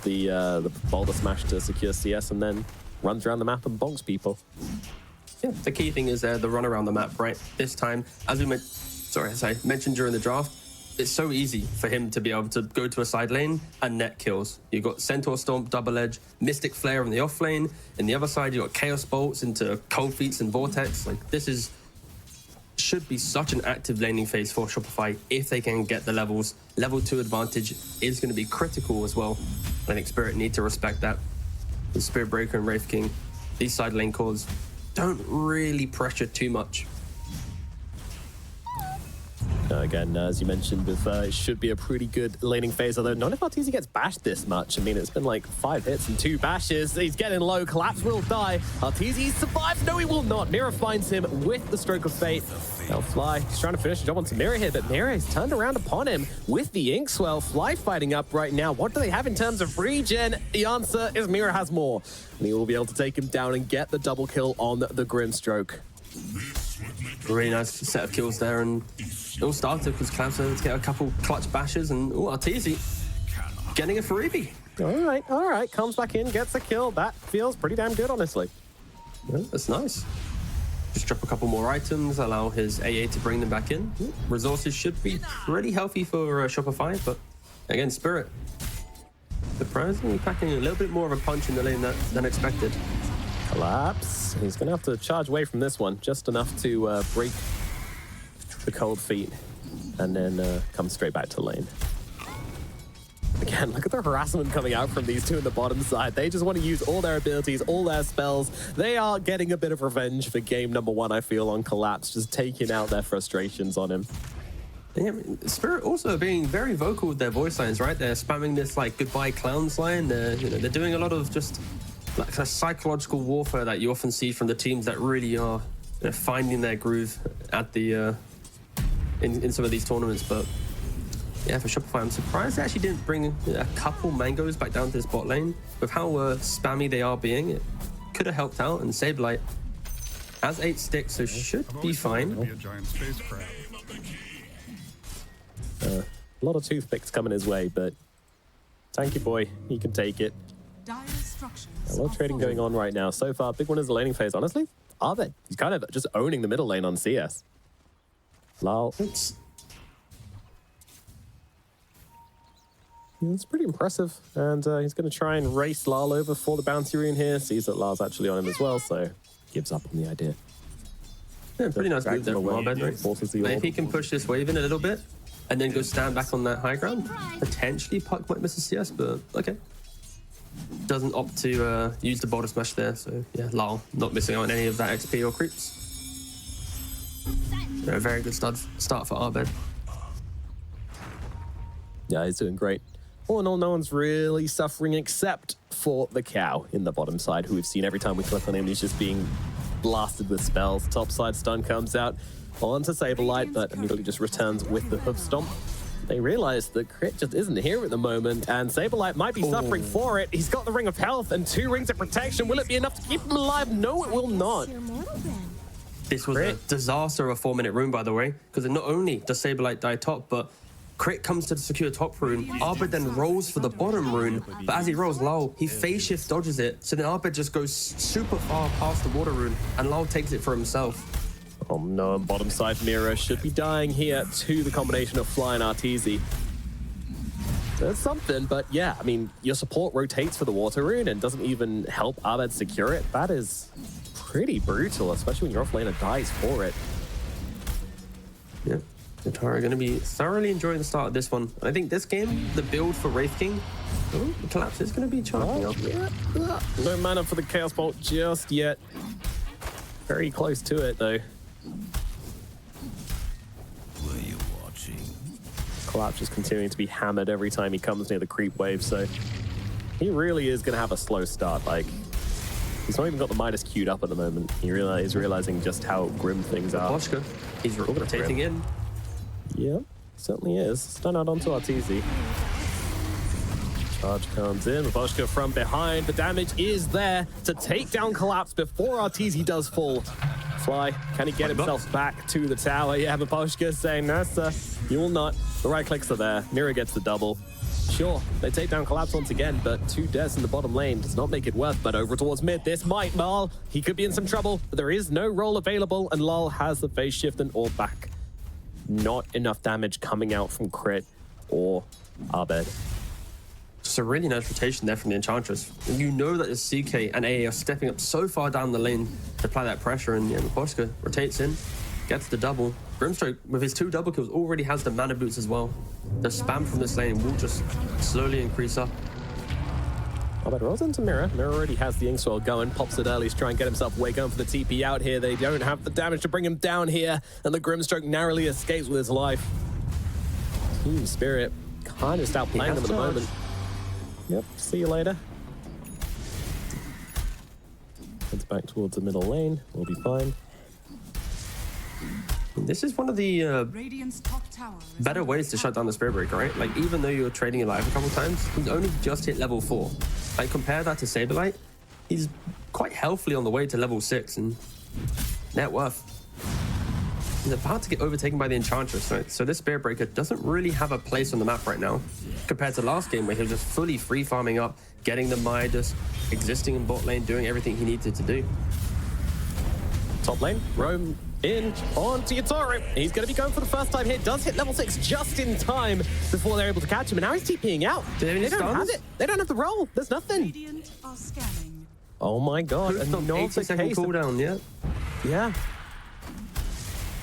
the boulder smash to secure CS and then runs around the map and bonks people. Yeah, the key thing is the run around the map, right? This time, as I mentioned during the draft, it's so easy for him to be able to go to a side lane and net kills. You've got Centaur Stomp, Double Edge, Mystic Flare on the off lane. In the other side, you've got Chaos Bolts into Cold Feets and Vortex. Like, this should be such an active laning phase for Shopify if they can get the levels. Level 2 advantage is going to be critical as well. I think Spirit need to respect that. The Spirit Breaker and Wraith King, these side lane calls don't really pressure too much. Again, as you mentioned, it should be a pretty good laning phase, although not if arteezy gets bashed this much. I mean, it's been like 5 hits and 2 bashes. He's getting low. Collapse will die. arteezy survives. No, he will not. Mira finds him with the stroke of fate. Now Fly, he's trying to finish the job on Mira here, but Mira is turned around upon him with the Inkswell. Fly fighting up right now. What do they have in terms of regen? The answer is Mira has more. And he will be able to take him down and get the double kill on the Grimstroke. Really nice set of kills there, and it all started because Collapse was able to get a couple clutch bashes, and arteezy getting a freebie. All right, comes back in, gets a kill. That feels pretty damn good, honestly. Yeah, that's nice. Just drop a couple more items, allow his AA to bring them back in. Resources should be pretty healthy for Shopify, but again, Spirit surprisingly packing a little bit more of a punch in the lane than expected. Collapse. He's going to have to charge away from this one, just enough to break the cold feet and then come straight back to lane. Again, look at the harassment coming out from these two in the bottom side. They just want to use all their abilities, all their spells. They are getting a bit of revenge for game number 1, I feel, on Collapse, just taking out their frustrations on him. Yeah, Spirit also being very vocal with their voice lines, right? They're spamming this like goodbye clowns line. They're doing a lot of just like a psychological warfare that you often see from the teams that really are finding their groove at the in some of these tournaments. But yeah, for Shopify, I'm surprised they actually didn't bring a couple mangoes back down to this bot lane. With how spammy they are being, it could have helped out. And Saberlight has 8 sticks, so should be fine. A lot of toothpicks coming his way, but Tanky Boy, he can take it. A lot of trading going on right now. So far, big one is the laning phase. Honestly, Arbed, he's kind of just owning the middle lane on CS. Lol. It's pretty impressive. And he's going to try and race Lal over for the bounty rune here. Sees that Lal's actually on him as well, so gives up on the idea. Yeah, pretty nice move there from Arbed, right? If he can push this wave in a little bit and then go stand back on that high ground, potentially Puck might miss a CS, but okay. Doesn't opt to use the boulder smash there, so yeah, Lal not missing out on any of that XP or creeps. A very good start for Arbed. Yeah, he's doing great. All in all, no one's really suffering except for the cow in the bottom side, who we've seen every time we click on him, he's just being blasted with spells. Top side stun comes out onto Saberlight, but immediately just returns with the hoof stomp. They realize that Crit just isn't here at the moment, and Saberlight might be suffering for it. He's got the Ring of Health and 2 rings of protection. Will it be enough to keep him alive? No, it will not. This was a disaster of a 4-minute rune, by the way, because not only does Saberlight die top, but Crit comes to the secure top rune. Arbed then rolls for the bottom rune, but as he rolls, Lal, he phase shift dodges it, so then Arbed just goes super far past the water rune, and Lal takes it for himself. Oh no, bottom side Mira should be dying here to the combination of Fly and arteezy. There's something, but yeah, I mean, your support rotates for the water rune and doesn't even help Arbed secure it. That is pretty brutal, especially when your offlaner dies for it. Yeah, Natara going to be thoroughly enjoying the start of this one. I think this game, the build for Wraith King, the Collapse is going to be charging up. Yeah. No mana for the Chaos Bolt just yet. Very close to it, though. Were you watching? Collapse is continuing to be hammered every time he comes near the creep wave, so he really is going to have a slow start. Like, he's not even got the Midas queued up at the moment. He's realizing just how grim things are. Boschka, he's rotating in. Yeah, certainly is. Stun out onto arteezy. Charge comes in. Boschka from behind. The damage is there to take down Collapse before arteezy does fall. Fly, can he get himself back to the tower? Yeah, but Boschka saying, no, sir, you will not. The right clicks are there. Mira gets the double. Sure, they take down Collapse once again, but 2 deaths in the bottom lane does not make it worth. But over towards mid, this might Mal. He could be in some trouble, but there is no roll available, and Lol has the phase shift and all back. Not enough damage coming out from Crit or Abed. Just a really nice rotation there from the Enchantress. You know that the CK and AA are stepping up so far down the lane to apply that pressure, and MelihAdıgüzel rotates in, gets the double. Grimstroke, with his 2 double kills, already has the mana boots as well. The spam from this lane will just slowly increase up. Abed rolls into Mirror. Mirror already has the Inkswell going, pops it early to try and get himself away, going for the TP out here. They don't have the damage to bring him down here, and the Grimstroke narrowly escapes with his life. Team Spirit kind of outplaying them at the moment. Yep, see you later. Heads back towards the middle lane. We'll be fine. This is one of the better ways to shut down the Spirit Breaker, right? Like, even though you're trading your life a couple times, he's only just hit level 4. Like, compare that to Saberlight, he's quite healthily on the way to level 6, and net worth. He's about to get overtaken by the Enchantress, right? So this Spirit Breaker doesn't really have a place on the map right now, compared to last game where he was just fully free farming up, getting the Midas, existing in bot lane, doing everything he needed to do. Top lane, roam in onto Yatoro. He's going to be going for the first time here. Does hit level 6 just in time before they're able to catch him. And now he's TPing out. They don't have it. They don't have the roll. There's nothing. Oh my god. It's not 80-second cooldown yet. Yeah.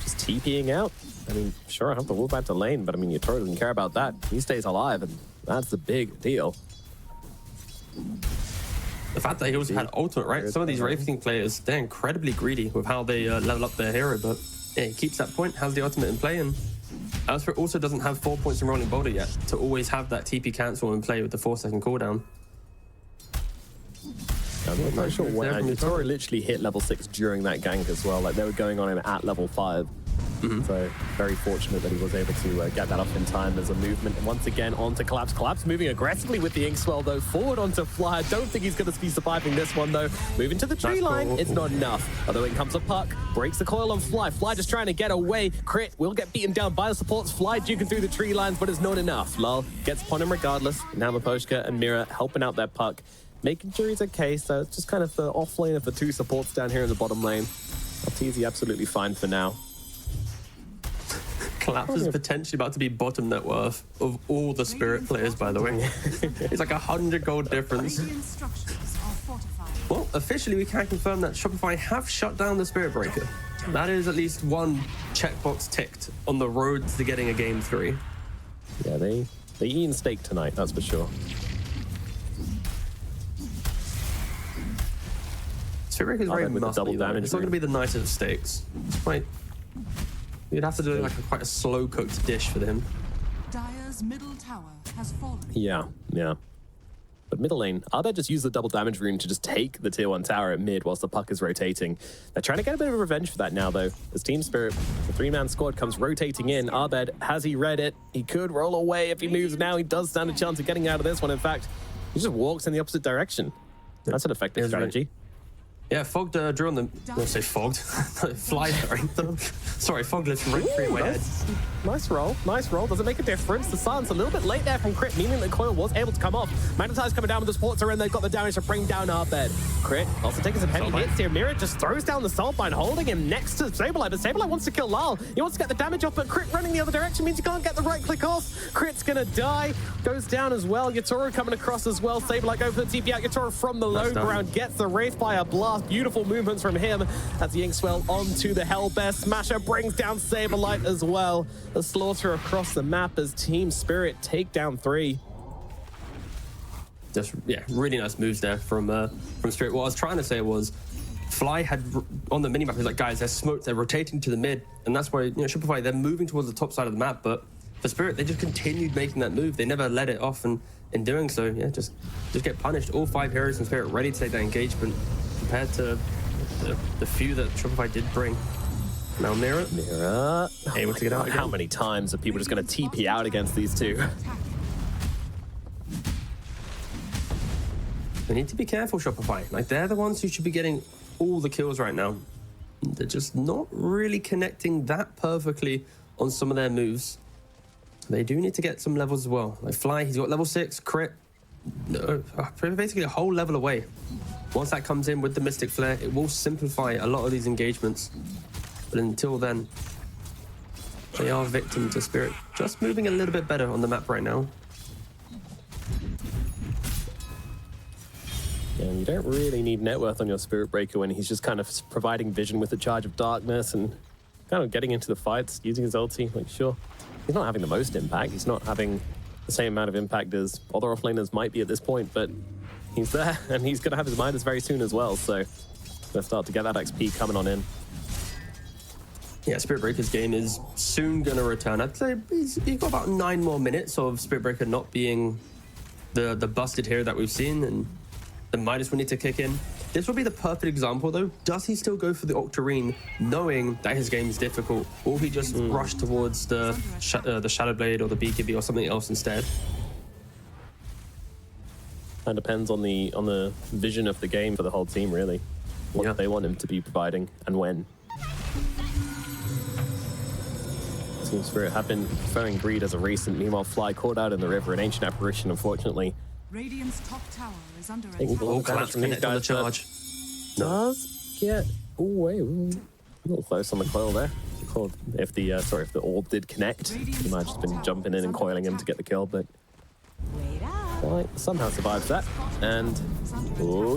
Just TPing out. I mean, sure, I have to move back to lane, but I mean, Yatoro doesn't care about that. He stays alive, and that's the big deal. The fact that he also had ultimate, right? Some of these Wraithing players, they're incredibly greedy with how they level up their hero, but yeah, he keeps that point, has the ultimate in play, and Elsewhere also doesn't have 4 points in Rolling Boulder yet to always have that TP cancel and play with the 4-second cooldown. I'm not sure when. Yatoro literally hit level 6 during that gank as well. Like, they were going on him at level 5. So very fortunate that he was able to get that off in time as a movement. And once again onto Collapse. Collapse moving aggressively with the Inkswell though. Forward onto Fly. I don't think he's going to be surviving this one though. Moving to the tree line. It's not enough. Although in comes a puck. Breaks the coil on Fly. Fly just trying to get away. Crit will get beaten down by the supports. Fly duking through the tree lines, but it's not enough. Lol gets upon him regardless. Now MelihAdıgüzel and Mira helping out their puck. Making sure he's okay. So it's just kind of the off lane of the two supports down here in the bottom lane. arteezy absolutely fine for now. Collapse is potentially about to be bottom net worth of all the Spirit players, by the way. It's like 100 gold difference. Well, officially we can confirm that Shopify have shut down the Spirit Breaker. That is at least one checkbox ticked on the road to getting a game 3. Yeah, they eat steak tonight, that's for sure. Spirit Breaker is very with the double damage. It's not going to be the nicest steaks. It's quite... You'd have to do like quite a slow-cooked dish for him. Dire's middle tower has fallen. Yeah. But middle lane, Arda just used the double damage rune to just take the tier 1 tower at mid whilst the puck is rotating. They're trying to get a bit of revenge for that now, though. As Team Spirit, the 3-man squad comes rotating in. Arbed, has he read it? He could roll away if he moves now. He does stand a chance of getting out of this one. In fact, he just walks in the opposite direction. That's an effective strategy. Yeah, Fogged drew on the... Let's say Fogged. Fly, sorry, Fogged lifts right through my head. Nice roll. Does it make a difference? The silence a little bit late there from Crit, meaning that Coil was able to come off. Magnetize coming down with the supports are in. They've got the damage to bring down Arbed. Crit also taking some heavy hits here. Mirror just throws down the Salt Mine, holding him next to Saberlight. But Saberlight wants to kill Lal. He wants to get the damage off, but Crit running the other direction means he can't get the right click off. Crit's gonna die. Goes down as well. Yatoro coming across as well. Saberlight going for the TP out. Yatoro from the low ground gets the Wraith by a blast. Beautiful movements from him as the Inkswell onto the Hellbear. Smasher brings down Saberlight as well. The slaughter across the map as Team Spirit take down 3. Just, yeah, really nice moves there from Spirit. What I was trying to say was Fly had on the minimap, he's like, guys, they're smoked, they're rotating to the mid, and that's why, Shopify, they're moving towards the top side of the map, but for Spirit, they just continued making that move. They never let it off, and in doing so, yeah, just get punished. All 5 heroes from Spirit ready to take that engagement compared to the few that Shopify did bring. Now Mira able to get out again. How many times are people just going to TP out against these two? We need to be careful, Shopify. Like, they're the ones who should be getting all the kills right now. They're just not really connecting that perfectly on some of their moves. they do need to get some levels as well. Like Fly, he's got level 6, crit, basically a whole level away. Once that comes in with the Mystic Flare, it will simplify a lot of these engagements. But until then, they are victim to Spirit. Just moving a little bit better on the map right now. Yeah, you don't really need net worth on your Spirit Breaker when he's just kind of providing vision with the Charge of Darkness and kind of getting into the fights, using his ulti. Like, sure, he's not having the most impact. He's not having the same amount of impact as other offlaners might be at this point, but he's there, and he's going to have his Midas very soon as well, so let's start to get that XP coming on in. Yeah, Spirit Breaker's game is soon going to return. I'd say he's got about 9 more minutes of Spirit Breaker not being the busted hero that we've seen, and the Midas will need to kick in. This will be the perfect example, though. Does he still go for the Octarine, knowing that his game is difficult, or will he just rush towards the Shadow Blade or the BKB or something else instead? That depends on the vision of the game for the whole team, really. What they want him to be providing and when. Team Spirit have been preferring Greed as a recent. Meanwhile, Fly caught out in the river, an Ancient Apparition, unfortunately. Radiant's top tower is under Taking attack. all damage from these Connect on the guys, charge. does get away. A little close on the coil there. If the orb did connect, he might have just been jumping in and coiling him to get the kill, but Fly somehow survives that. And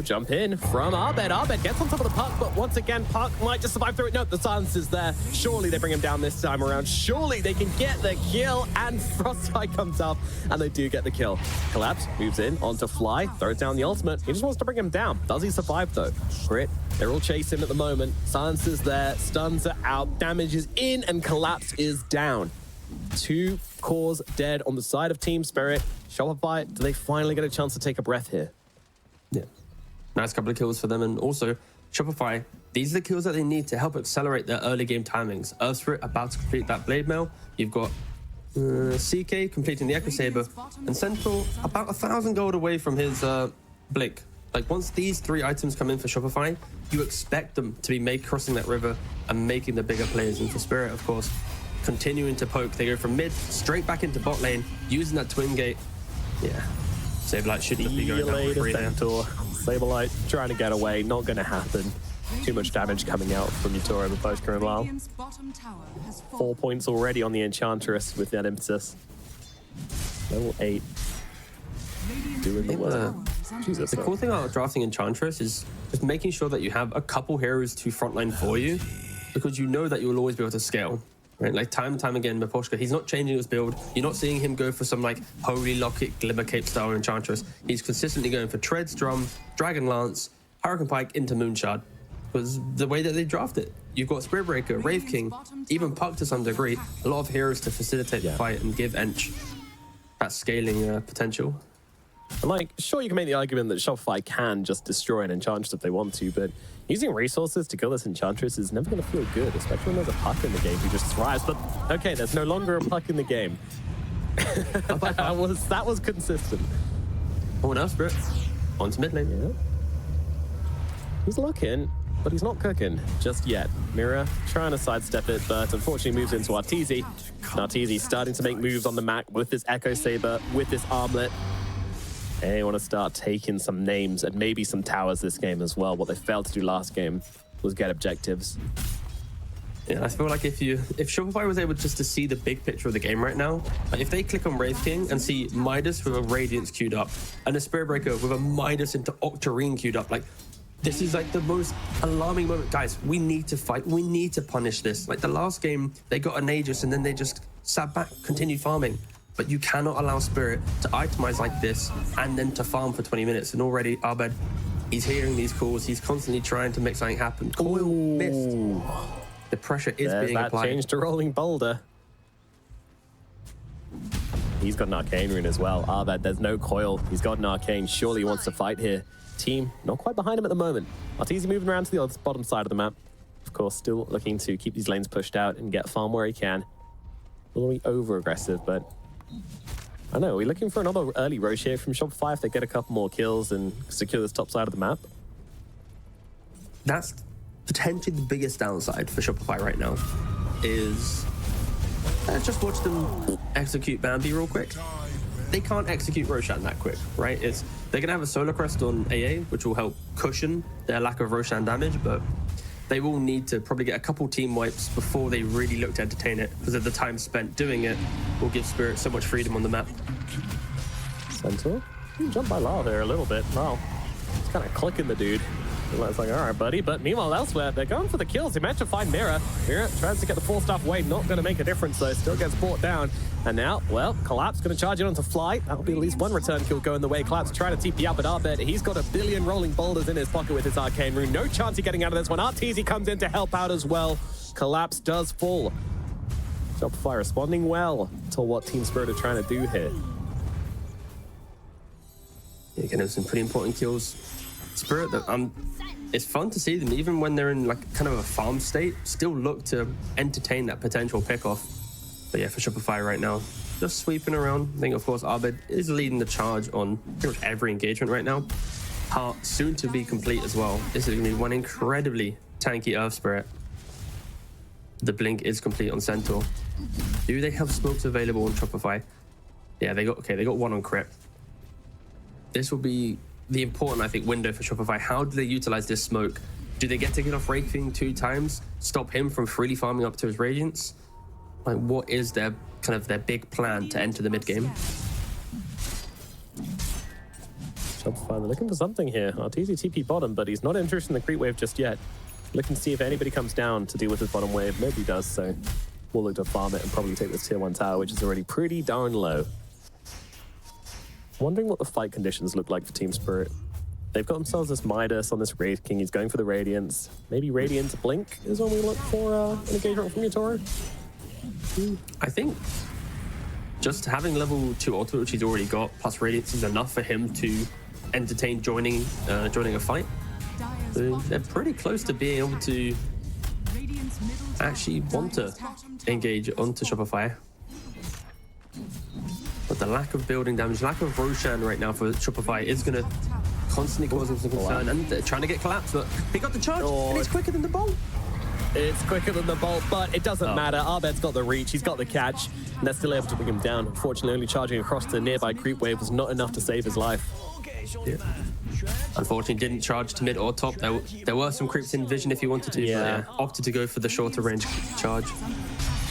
jump in from Abed. Abed gets on top of the puck, but once again, puck might just survive through it. Nope, the silence is there. Surely they bring him down this time around. Surely they can get the kill, and Frostbite comes up, and they do get the kill. Collapse moves in onto Fly, throws down the ultimate. He just wants to bring him down. Does he survive though? Crit. They're all chasing at the moment. Silence is there. Stuns are out. Damage is in, and Collapse is down. 2 cores dead on the side of Team Spirit. Shopify, do they finally get a chance to take a breath here? Yeah. Nice couple of kills for them. And also, Shopify, these are the kills that they need to help accelerate their early game timings. Earth Spirit about to complete that Blade Mail. You've got CK completing the Echo Saber. And Central about 1,000 gold away from his Blink. Like, once these 3 items come in for Shopify, you expect them to be crossing that river and making the bigger plays. And for Spirit, of course, continuing to poke. They go from mid straight back into bot lane, using that twin gate. Yeah. Saberlight should just be going down for free there. Saberlight trying to get away, not going to happen. Too much damage coming out from Utoro the post current while. Radiant's bottom tower has 4 fallen. points already on the Enchantress with that emphasis. Level 8. Doing the work. Jesus. The cool thing about drafting Enchantress is just making sure that you have a couple heroes to frontline for you, because you know that you will always be able to scale. Right, like time and time again, Miposhka, he's not changing his build. You're not seeing him go for some like Holy Locket, Glimmer Cape style Enchantress. He's consistently going for Treads, Drum, Dragon Lance, Hurricane Pike into Moonshard. Because the way that they draft it, you've got Spirit Breaker, Wraith King, even Puck to some degree, a lot of heroes to facilitate the fight and give Ench that scaling potential. And like, sure, you can make the argument that Shopify can just destroy an Enchantress if they want to, but using resources to kill this Enchantress is never going to feel good, especially when there's a puck in the game who just thrives. But okay, there's no longer a puck in the game. that was consistent. Oh, now Spirit on to mid lane. Yeah. He's looking, but he's not cooking just yet. Mira trying to sidestep it, but unfortunately moves into arteezy. arteezy starting to make moves on the map with this Echo Saber, with this armlet. They want to start taking some names and maybe some towers this game as well. What they failed to do last game was get objectives. Yeah, I feel like if Shopify was able just to see the big picture of the game right now, like if they click on Wraith King and see Midas with a Radiance queued up and a Spirit Breaker with a Midas into Octarine queued up, like this is like the most alarming moment. Guys, we need to fight. We need to punish this. Like the last game, they got an Aegis and then they just sat back, continued farming. But you cannot allow Spirit to itemize like this and then to farm for 20 minutes. And already, Abed, he's hearing these calls. He's constantly trying to make something happen. Coil missed. The pressure is being that applied. change to Rolling Boulder. He's got an Arcane Rune as well. Abed, there's no coil. He's got an Arcane. Surely he wants to fight here. Team not quite behind him at the moment. arteezy moving around to the bottom side of the map. Of course, still looking to keep these lanes pushed out and get farm where he can. A little bit over-aggressive, but I don't know. Are we looking for another early Roche here from Shopify if they get a couple more kills and secure this top side of the map? That's potentially the biggest downside for Shopify right now, is Let's just watch them execute Bambi real quick. They can't execute Roshan that quick, right? They're gonna have a Solar Crest on AA, which will help cushion their lack of Roshan damage, but they will need to probably get a couple team wipes before they really look to entertain it, because of the time spent doing it will give Spirit so much freedom on the map. Centaur? Jump by Lyle there a little bit. Wow. It's kind of clicking the dude. It's like, all right, buddy. But meanwhile, elsewhere, they're going for the kills. They managed to find Mira. Mira tries to get the 4-star away. Not going to make a difference, though. Still gets brought down. And now, well, Collapse going to charge it onto Flight. That'll be at least one return kill going the way. Collapse trying to TP up at Arbed. He's got 1 billion rolling boulders in his pocket with his Arcane Rune. No chance of getting out of this one. arteezy comes in to help out as well. Collapse does fall. Shopify responding well to what Team Spirit are trying to do here. Yeah, again, some pretty important kills. Spirit, it's fun to see them, even when they're in like kind of a farm state, still look to entertain that potential pickoff. But yeah, for Shopify right now, just sweeping around. I think, of course, Arbed is leading the charge on pretty much every engagement right now. Heart soon to be complete as well. This is going to be one incredibly tanky Earth Spirit. The blink is complete on Centaur. Do they have smokes available on Shopify? Yeah, they got one on Crypt. This will be the important, I think, window for Shopify. How do they utilize this smoke? Do they get to get off Wraith King 2 times? Stop him from freely farming up to his Radiance? Like, what is their big plan to enter the mid game? Shopify, they're looking for something here. arteezy TP bottom, but he's not interested in the creep wave just yet. Looking to see if anybody comes down to deal with his bottom wave. Nobody does, so we'll look to farm it and probably take this tier 1 tower, which is already pretty darn low. Wondering what the fight conditions look like for Team Spirit. They've got themselves this Midas on this Wraith King. He's going for the Radiance. Maybe Radiance Blink is when we look for an engagement from Yatoro. I think just having level 2 ultimate, which he's already got, plus Radiance is enough for him to entertain joining a fight. So they're pretty close to being able to actually want to engage onto Shopify. But the lack of building damage, lack of Roshan right now for Shopify is going to constantly cause them some concern. And they're trying to get collapsed, but he got the charge, and it's quicker than the bolt. It's quicker than the bolt, but it doesn't matter. Arbed's got the reach, he's got the catch, and they're still able to bring him down. Unfortunately, only charging across the nearby creep wave was not enough to save his life. Yeah. Unfortunately, didn't charge to mid or top. There were some creeps in vision if he wanted to, but yeah, opted to go for the shorter range charge.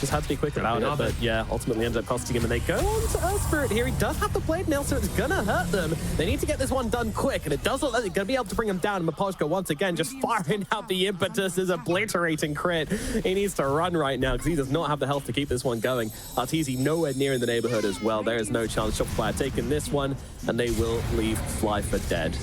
Just had to be quick about it, but yeah, ultimately ended up costing him, and they go on to Earth Spirit here. He does have the Blade Nail, so it's gonna hurt them. They need to get this one done quick, and it does look like they're gonna be able to bring him down. And Maposhka, once again, just firing out the impetus, is obliterating crit. He needs to run right now, because he does not have the health to keep this one going. arteezy nowhere near in the neighborhood as well. There is no chance. Shopify taking this one, and they will leave Fly for dead.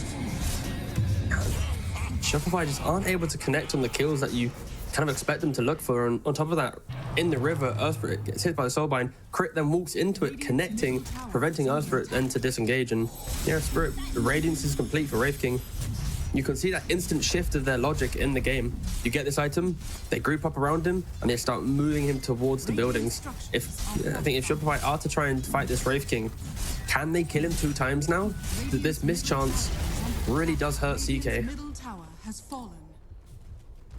Shopify just aren't able to connect on the kills that you kind of expect them to look for. And on top of that, in the river, Earth Spirit gets hit by the Soulbind. Crit then walks into it, connecting, preventing Earth Spirit then to disengage. And yeah, Spirit, the Radiance is complete for Wraith King. You can see that instant shift of their logic in the game. You get this item, they group up around him, and they start moving him towards the buildings. I think if Shopify are to try and fight this Wraith King, can they kill him 2 times now? This mischance really does hurt CK.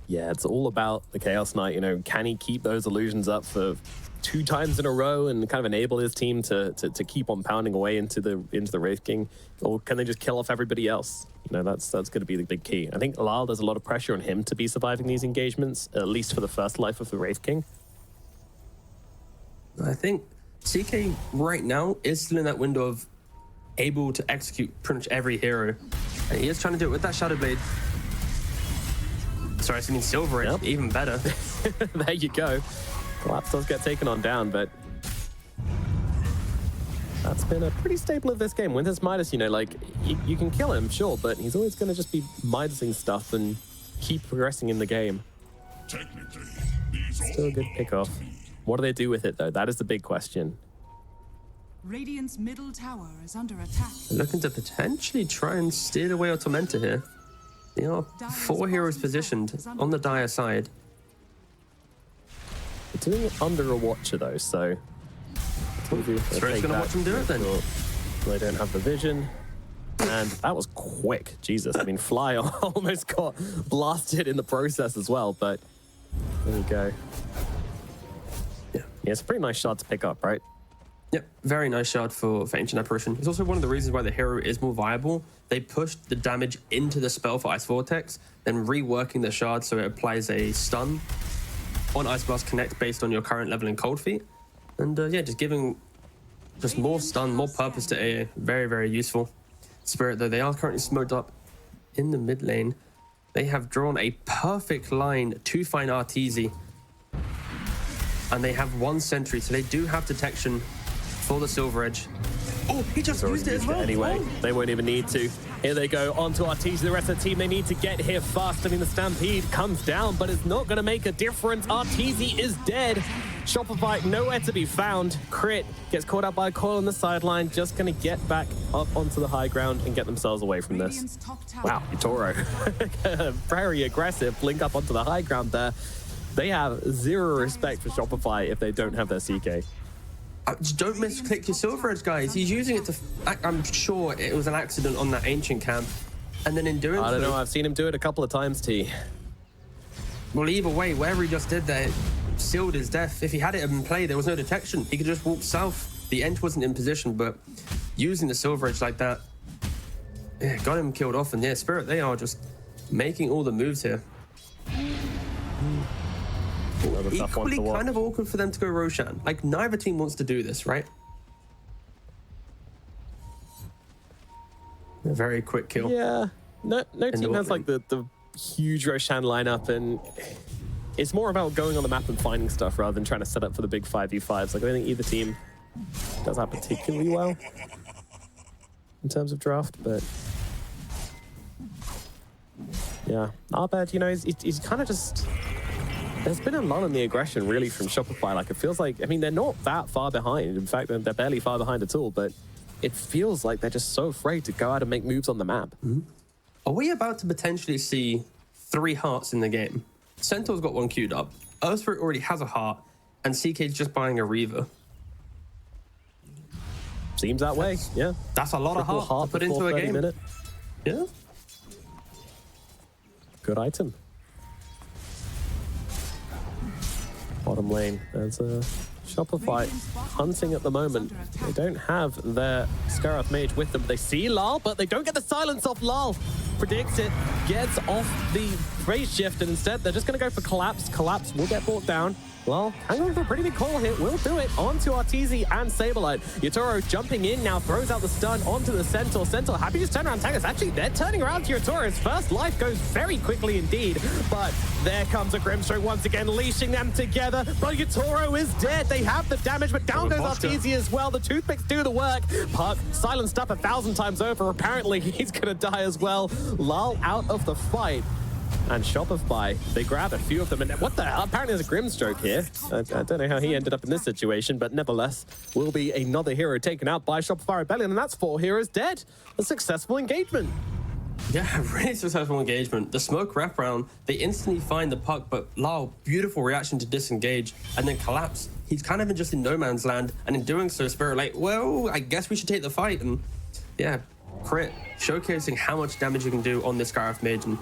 Yeah, it's all about the Chaos Knight. You know, can he keep those illusions up for 2 times in a row and kind of enable his team to keep on pounding away into the Wraith King, or can they just kill off everybody else? You know, that's going to be the big key. I think Lyle, there's a lot of pressure on him to be surviving these engagements, at least for the first life of the Wraith King. I think CK right now is still in that window of able to execute pretty much every hero, and he is trying to do it with that Shadow Blade. Sorry, I mean Silver, yep. Even better. There you go. Collapse does get taken on down, but that's been a pretty staple of this game. Winter's Midas, you know, like, you can kill him, sure, but he's always going to just be Midasing stuff and keep progressing in the game. Still a good pickoff. What do they do with it, though? That is the big question. Radiant's middle tower is under attack. They're looking to potentially try and steal away Tormentor here. There are 4 heroes positioned on the Dire side. They're doing it under a Watcher, though, so Spirit's going to watch them do it, then. They don't have the vision. And that was quick. Jesus, I mean, Fly almost got blasted in the process as well, but there we go. Yeah, Yeah, it's a pretty nice shot to pick up, right? Yep, very nice shard for Ancient Apparition. It's also one of the reasons why the hero is more viable. They pushed the damage into the spell for Ice Vortex, then reworking the shard so it applies a stun on Ice Blast Connect based on your current level in Cold Feet. And yeah, just giving just more stun, more purpose to AA. Very, very useful. Spirit, though, they are currently smoked up in the mid lane. They have drawn a perfect line to find arteezy. And they have one sentry, so they do have detection for the Silver Edge. Oh, he just used it as well. Anyway, they won't even need to. Here they go onto arteezy. The rest of the team, they need to get here fast. I mean, the Stampede comes down, but it's not going to make a difference. arteezy is dead. Shopify nowhere to be found. Crit gets caught up by a coil on the sideline. Just going to get back up onto the high ground and get themselves away from this. Wow, Toro. Very aggressive. Blink up onto the high ground there. They have zero respect for Shopify if they don't have their CK. Just don't misclick your Silver Edge, guys. He's using it to... I'm sure it was an accident on that Ancient camp. And then in doing so... I don't know. I've seen him do it a couple of times, T. Well, either way, whatever he just did there sealed his death. If he had it in play, there was no detection. He could just walk south. The Ent wasn't in position, but using the Silver Edge like that, yeah, got him killed off. And yeah, Spirit, they are just making all the moves here. Equally kind of awkward for them to go Roshan. Like, neither team wants to do this, right? A very quick kill. Yeah. No team has like the huge Roshan lineup, and it's more about going on the map and finding stuff rather than trying to set up for the big 5v5s. Like, I don't think either team does that particularly well in terms of draft, but yeah. Arbed, you know, he's kind of just... There's been a lull in the aggression, really, from Shopify. Like, it feels like, I mean, they're not that far behind. In fact, they're barely far behind at all, but it feels like they're just so afraid to go out and make moves on the map. Mm-hmm. Are we about to potentially see 3 hearts in the game? Centaur's got one queued up. Earthspirit already has a heart, and CK's just buying a Reaver. Seems that way, yeah. That's a lot of heart to put into a game. Minute. Yeah. Good item. Bottom lane, there's a Shopify hunting at the moment. They don't have their Scarab Mage with them. They see Lal, but they don't get the silence off Lal. Predicts it, gets off the phase shift, and instead they're just going to go for Collapse. Collapse will get brought down. Well, hang on for a pretty big call here. We'll do it onto arteezy and Saberlight. Yatoro jumping in now, throws out the stun onto the Centaur. Centaur happy to turn around Tangus. Actually, they're turning around to Yatoro. His first life goes very quickly indeed. But there comes a Grimstroke once again, leashing them together. But Yatoro is dead. They have the damage, but down goes arteezy as well. The toothpicks do the work. Puck silenced up 1,000 times over. Apparently, he's going to die as well. Lal out of the fight. And Shopify, they grab a few of them. And what the hell? Apparently there's a Grimstroke here. I don't know how he ended up in this situation, but nevertheless, will be another hero taken out by Shopify Rebellion, and that's 4 heroes dead. A successful engagement. Yeah, really successful engagement. The smoke wraparound, they instantly find the Puck, but Lal, beautiful reaction to disengage and then collapse. He's kind of just in no man's land, and in doing so, Spirit like, well, I guess we should take the fight. And yeah, crit, showcasing how much damage you can do on this Scarab Mage. And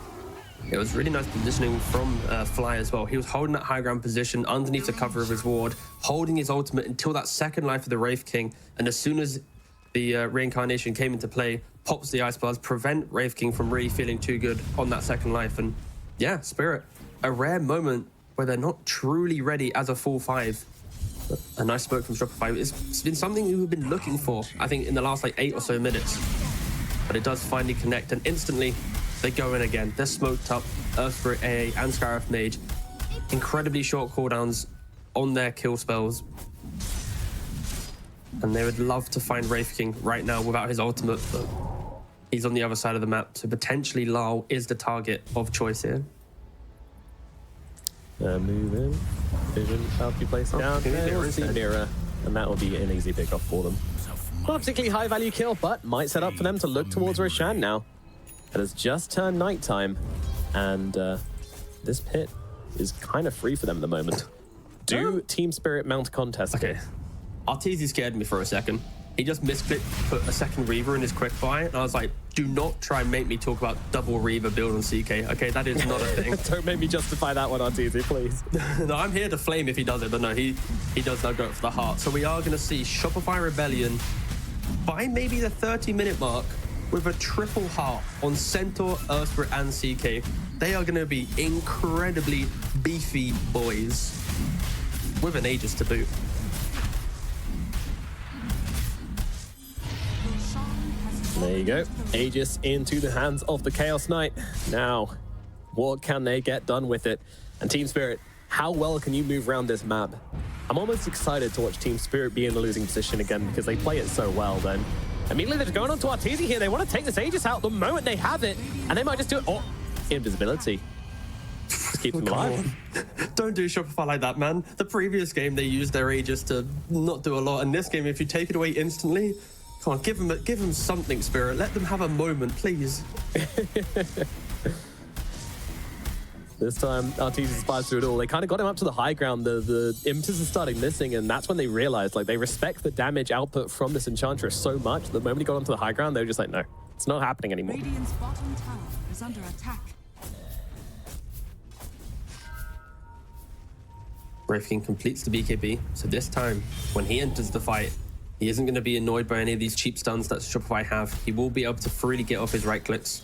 it was really nice positioning from Fly as well. He was holding that high ground position underneath the cover of his ward, holding his ultimate until that second life of the Wraith King. And as soon as the reincarnation came into play, pops the Ice Blast, prevent Wraith King from really feeling too good on that second life. And yeah, Spirit, a rare moment where they're not truly ready as a full 5. A nice smoke from Shopify. It's been something we've been looking for, I think, in the last like 8 or so minutes. But it does finally connect, and instantly they go in again. They're smoked up. Earthspirit, AA, and Scarab Mage. Incredibly short cooldowns on their kill spells. And they would love to find Wraith King right now without his ultimate, but he's on the other side of the map. So potentially Lal is the target of choice here. Move in. Vision, help you place down. There's the mirror. And that will be an easy pickoff for them. Not a particularly high value kill, but might set up for them to look towards Roshan now. It has just turned nighttime, and this pit is kind of free for them at the moment. Do Team Spirit mount contest? Okay. arteezy scared me for a second. he just misclicked, put a second Reaver in his quick buy, and I was like, do not try and make me talk about double Reaver build on CK. Okay, that is not a thing. Don't make me justify that one, arteezy, please. No, I'm here to flame if he does it, but no, he does not go for the heart. So we are going to see Shopify Rebellion by maybe the 30-minute mark with a triple heart on Centaur, Earthspirit, and CK. They are going to be incredibly beefy boys with an Aegis to boot. There you go. Aegis into the hands of the Chaos Knight. Now, what can they get done with it? And Team Spirit, how well can you move around this map? I'm almost excited to watch Team Spirit be in the losing position again because they play it so well then. Immediately they're going on to arteezy here. They want to take this Aegis out the moment they have it. And they might just do it. Oh, invisibility. Just keep them alive. Don't do Shopify like that, man. The previous game, they used their Aegis to not do a lot. And this game, if you take it away instantly, come on, give them something, Spirit. Let them have a moment, please. This time, arteezy spies through it all. They kind of got him up to the high ground. The impetus is starting missing, and that's when they realized, like, they respect the damage output from this Enchantress so much. The moment he got onto the high ground, they were just like, no, it's not happening anymore. Radiant's bottom tower is under attack. Brave King completes the BKB, so this time, when he enters the fight, he isn't going to be annoyed by any of these cheap stuns that Shopify have. He will be able to freely get off his right clicks.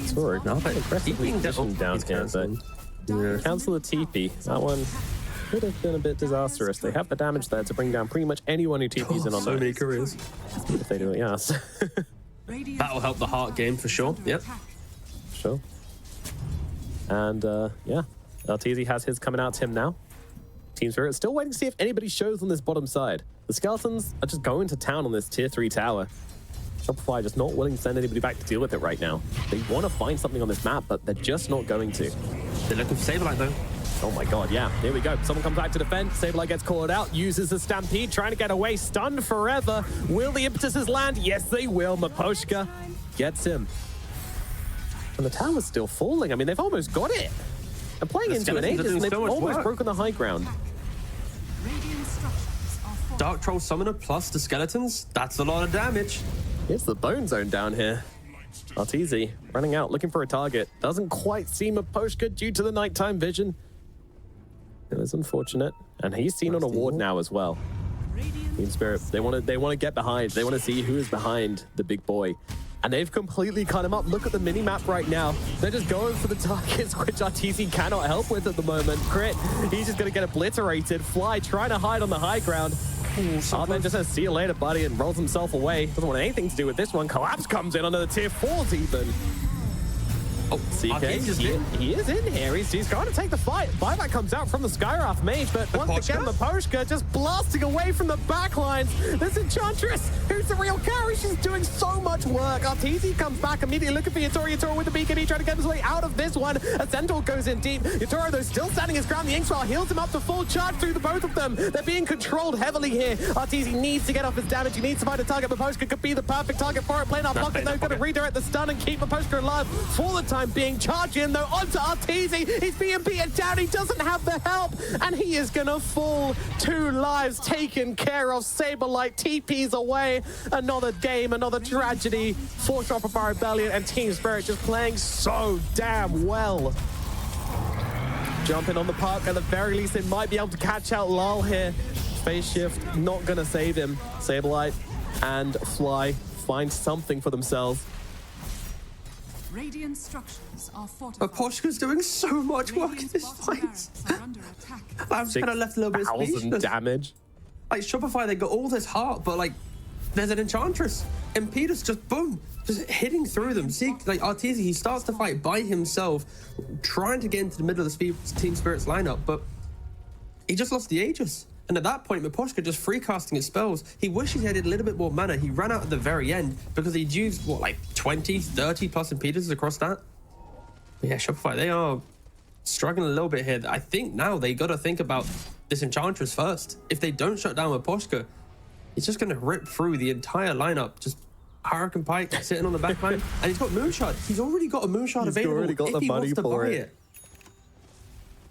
Sorry, not that aggressively positioned down here, but cancel the TP. That one could have been a bit disastrous. They have the damage there to bring down pretty much anyone who TPs in on so those. many careers. If they do it, yes. That'll help the heart game for sure. Yep. Sure. And yeah, arteezy has his coming out to him now. Team Spirit still waiting to see if anybody shows on this bottom side. The skeletons are just going to town on this tier 3 tower. Shopify just not willing to send anybody back to deal with it right now. They want to find something on this map, but they're just not going to. They're looking for Saberlight though. Oh my god, yeah. Here we go. Someone comes back to defend. Saberlight gets called out, uses the Stampede, trying to get away, stunned forever. Will the impetuses land? Yes, they will. Miposhka gets him. And the tower's still falling. I mean, they've almost got it. They're playing into an Aegis, and they've almost broken the high ground. Dark Troll Summoner plus the skeletons. That's a lot of damage. It's the bone zone down here. arteezy running out, looking for a target. Doesn't quite see Miposhka due to the nighttime vision. It is unfortunate. And he's seen on a ward now as well. Team Spirit, they want to get behind. They want to see who is behind the big boy. And they've completely cut him up. Look at the mini-map right now. They're just going for the targets, which arteezy cannot help with at the moment. Crit, he's just going to get obliterated. Fly trying to hide on the high ground. Artman just says, see you later, buddy, and rolls himself away. Doesn't want anything to do with this one. Collapse comes in under the tier 4s even. Oh, CK, he is in here. He's going to take the fight. Buyback comes out from the Skywrath mage, but once again, Miposhka just blasting away from the backlines. This Enchantress, who's the real carry. She's doing so much work. arteezy comes back immediately looking for Yatoro. Yatoro with the BKB trying to get his way out of this one. A Centaur goes in deep. Yatoro, though, still standing his ground. The Inkswell heals him up to full charge through the both of them. They're being controlled heavily here. arteezy needs to get off his damage. He needs to find a target. Miposhka could be the perfect target for it. Playing our pocket, though, going to redirect the stun and keep Miposhka alive for the time being. Charge in, though, onto arteezy. He's being beaten down. He doesn't have the help, and he is going to fall. 2 lives taken care of. Saberlight TPs away. Another game, another tragedy for Shopify Rebellion, and Team Spirit just playing so damn well. Jumping on the park, at the very least, they might be able to catch out Lal here. Phase shift, not going to save him. Saberlight and Fly find something for themselves. Radiant structures are fortified. Miposhka's doing so much work in this fight. I'm just kind of left a little bit speechless. Damage. Like, Shopify, they got all this heart, but, like, there's an Enchantress. And Peter's just, boom, just hitting through them. See, like, arteezy, he starts to fight by himself, trying to get into the middle of the Team Spirit's lineup, but he just lost the Aegis. And at that point, Miposhka just free casting his spells. He wishes he had a little bit more mana. He ran out at the very end because he'd used, what, like 20, 30 plus impeders across that? But yeah, Shopify, they are struggling a little bit here. I think now they got to think about this Enchantress first. If they don't shut down Miposhka, he's just going to rip through the entire lineup. Just Hurricane Pike sitting on the back line. And he's got Moonshot. He's already got a Moonshot available already got if the he money wants to for buy it. it.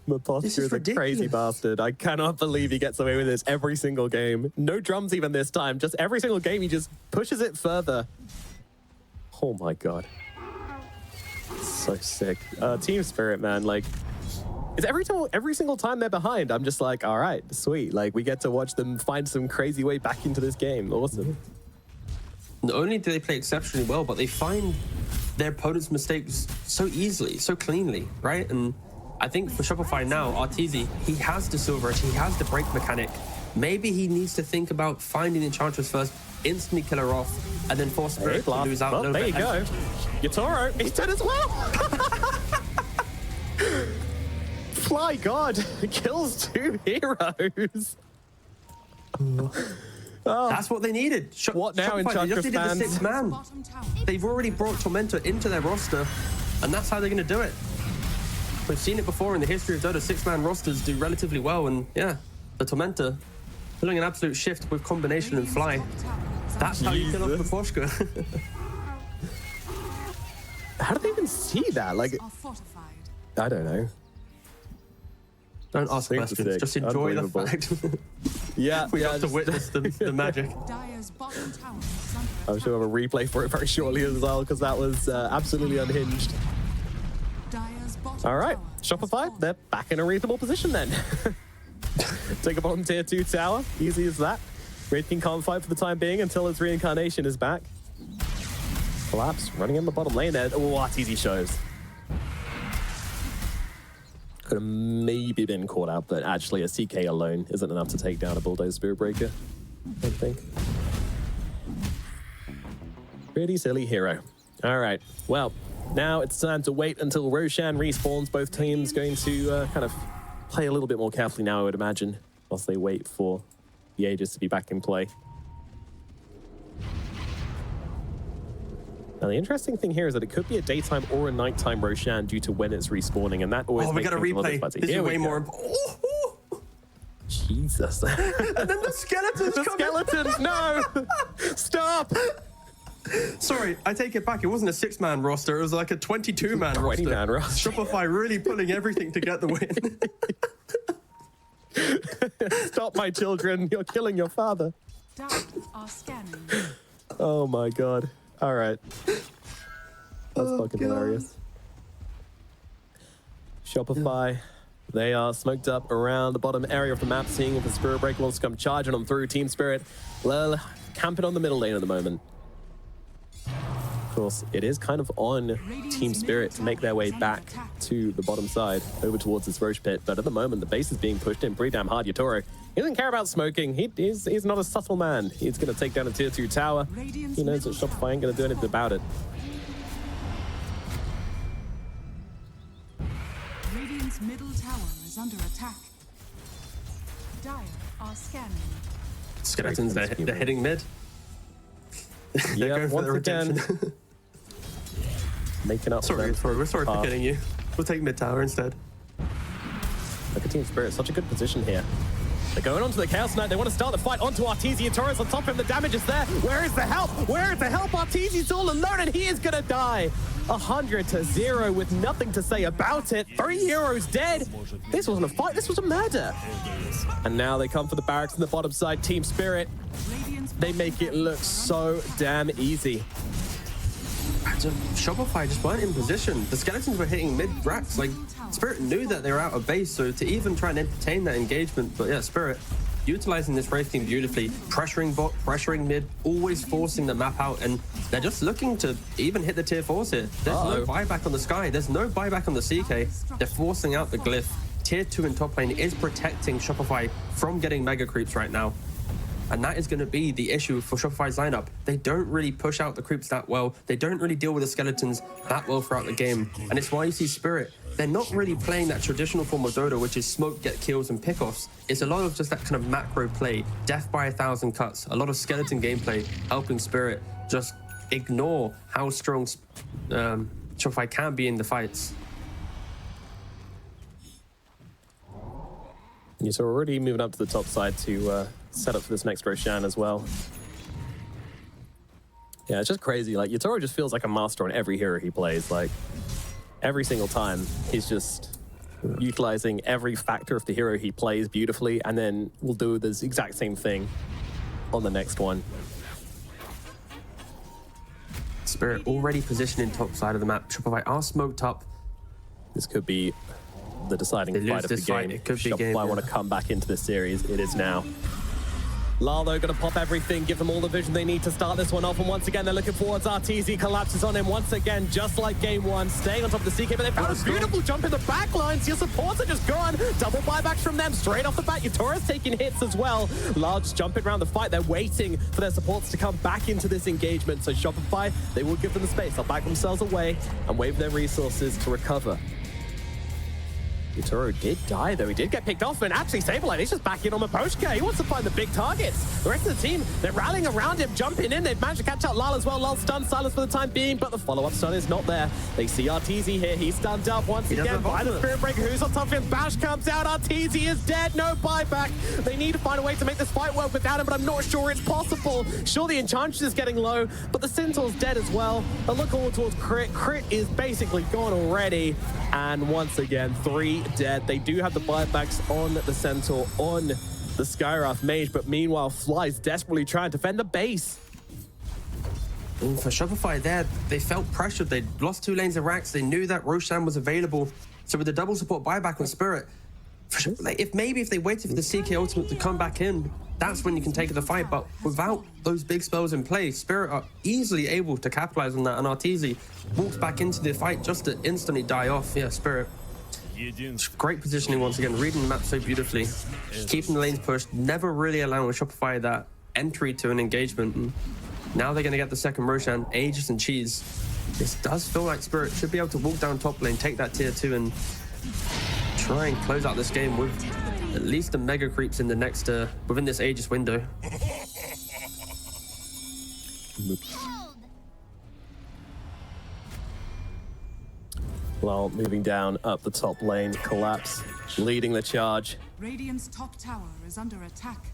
Mapostka This is is a crazy ridiculous. bastard. I cannot believe he gets away with this every single game. No drums even this time. Just every single game, he just pushes it further. Oh my god. So sick. Team Spirit, man. Like, it's every single time they're behind, I'm just like, all right, sweet. Like, we get to watch them find some crazy way back into this game. Awesome. Not only do they play exceptionally well, but they find their opponent's mistakes so easily, so cleanly, right? And I think for Shopify now, arteezy, he has the silver edge, he has the break mechanic. Maybe he needs to think about finding the Enchantress first, instantly kill her off, and then force Spirit to lose out a Well, little there bit. you go. Yatoro, he's dead as well. Fly God kills 2 heroes. That's what they needed. What now, Shopify, they Enchantress just needed the fans? 6th man. Bottom tower. They've already brought Tormentor into their roster, and that's how they're going to do it. We've seen it before in the history of Dota. 6-man rosters do relatively well, and yeah, the Tormentor pulling an absolute shift with combination and fly. Radiant's top tower is That's how you kill off Jesus. Mapostka. How did they even see that? Like, are fortified. I don't know. Don't ask Super questions. sick. Just enjoy the Unbelievable. fact Yeah, we yeah, got to just- witness the magic. Dire's bottom tower is under I'm attack. sure we'll have a replay for it very shortly as well, because that was absolutely unhinged. Dire's bottom All right, tower has Shopify, fallen. they're back in a reasonable position then. Take a bottom tier 2 tower, easy as that. Wraith King can't fight for the time being until his reincarnation is back. Collapse, running in the bottom lane there. Oh, arteezy shows. Could have maybe been caught out, but actually a CK alone isn't enough to take down a Bulldoze Spirit Breaker, I think. Pretty silly hero. All right, well, now it's time to wait until Roshan respawns. Both teams going to kind of play a little bit more carefully now, I would imagine, whilst they wait for the Aegis to be back in play. Now, the interesting thing here is that it could be a daytime or a nighttime Roshan due to when it's respawning, and that always Oh, we makes got a things little bit replay. fuzzy. This is Here we way go. more important. Oh, Jesus. and then the skeletons The come in. skeletons, no! Stop! Sorry, I take it back. It wasn't a 6-man roster. It was like a 22-man roster. 20-man roster. Shopify really pulling everything to get the win. Stop, my children. You're killing your father. Dire are scanning. Oh my god. All right. That's fucking hilarious. Shopify. They are smoked up around the bottom area of the map, seeing if the Spirit Breaker wants to come charging them through. Team Spirit, well, camping on the middle lane at the moment. Of course, it is kind of on Team Spirit to make their way back to the bottom side, over towards this Roche pit. But at the moment, the base is being pushed in pretty damn hard. Yatoro, he doesn't care about smoking. He's not a subtle man. He's going to take down a tier 2 tower. He knows that Shopify ain't going to do anything about it. Radiant's middle tower is under attack. Dire are scanning. Skeletons, they're hitting mid. They're Yeah, going for once the again, redemption. making up for Sorry, them. we're sorry for Half. kidding you. We'll take mid tower instead. Look at Team Spirit, such a good position here. They're going onto the Chaos Knight. They want to start the fight onto arteezy, and Torres on top of him. The damage is there. Where is the help? Where is the help? Arteezy's all alone, and he is going to die. 100-0 with nothing to say about it. 3 heroes dead. This wasn't a fight. This was a murder. And now they come for the barracks on the bottom side. Team Spirit, Radiant's they make it look so damn easy. Shopify just weren't in position. The skeletons were hitting mid racks. Like, Spirit knew that they were out of base, so to even try and entertain that engagement, but yeah, Spirit utilizing this Wraith team beautifully, pressuring bot, pressuring mid, always forcing the map out, and they're just looking to even hit the tier 4s here. There's no buyback on the Sky, there's no buyback on the CK. They're forcing out the glyph. Tier 2 in top lane is protecting Shopify from getting mega creeps right now. And that is going to be the issue for Shopify's lineup. They don't really push out the creeps that well. They don't really deal with the skeletons that well throughout the game. And it's why you see Spirit, they're not really playing that traditional form of Dota, which is smoke, get kills, and pickoffs. It's a lot of just that kind of macro play, death by 1,000 cuts, a lot of skeleton gameplay, helping Spirit just ignore how strong Shopify can be in the fights. Yeah, so we're already moving up to the top side to set up for this next Roshan as well. Yeah, it's just crazy. Like, Yatoro just feels like a master on every hero he plays. Like, every single time, he's just utilizing every factor of the hero he plays beautifully, and then we'll do the exact same thing on the next one. Spirit already positioned in top side of the map. Shopify are smoked up. This could be the deciding They lose fight of the this fight, game. it could be Shopify game, yeah. want to come back into this series. It is now. Lalo going to pop everything, give them all the vision they need to start this one off. And once again, they're looking forwards. arteezy collapses on him once again, just like game one, staying on top of the CK. But they found a beautiful jump in the back lines. Your supports are just gone. Double buybacks from them straight off the bat. Yatora's taking hits as well. Large jumping around the fight. They're waiting for their supports to come back into this engagement. So Shopify, they will give them the space. They'll back themselves away and wave their resources to recover. Yatoro did die, though. He did get picked off, and actually Saberlight is just back in on MelihAdıgüzel. He wants to find the big targets. The rest of the team, they're rallying around him, jumping in. They've managed to catch out Lal as well. Lal stunned, silence for the time being, but the follow-up stun is not there. They see arteezy here. He's stunned up once again by the Spirit Breaker. Who's on top of him? Bash comes out. arteezy is dead. No buyback. They need to find a way to make this fight work without him, but I'm not sure it's possible. Sure, the Enchantress is getting low, but the Centaur's dead as well. A look all towards Crit. Crit is basically gone already. And once again, 3 dead. They do have the buybacks on the Centaur, on the Skywrath Mage, but meanwhile, Fly's desperately trying to defend the base. And for Shopify there, they felt pressured. They lost 2 lanes of racks. They knew that Roshan was available. So with the double support buyback on Spirit, if they waited for the CK ultimate to come back in, that's when you can take the fight. But without those big spells in play, Spirit are easily able to capitalize on that. And arteezy walks back into the fight just to instantly die off. Yeah, Spirit. Great positioning once again, reading the map so beautifully, keeping the lanes pushed, never really allowing Shopify that entry to an engagement. And now they're going to get the second Roshan, Aegis and Cheese. This does feel like Spirit should be able to walk down top lane, take that tier 2 and try and close out this game with at least the mega creeps in the next, within this Aegis window. Well, moving down up the top lane, Collapse leading the charge. Radiant's top tower is under attack.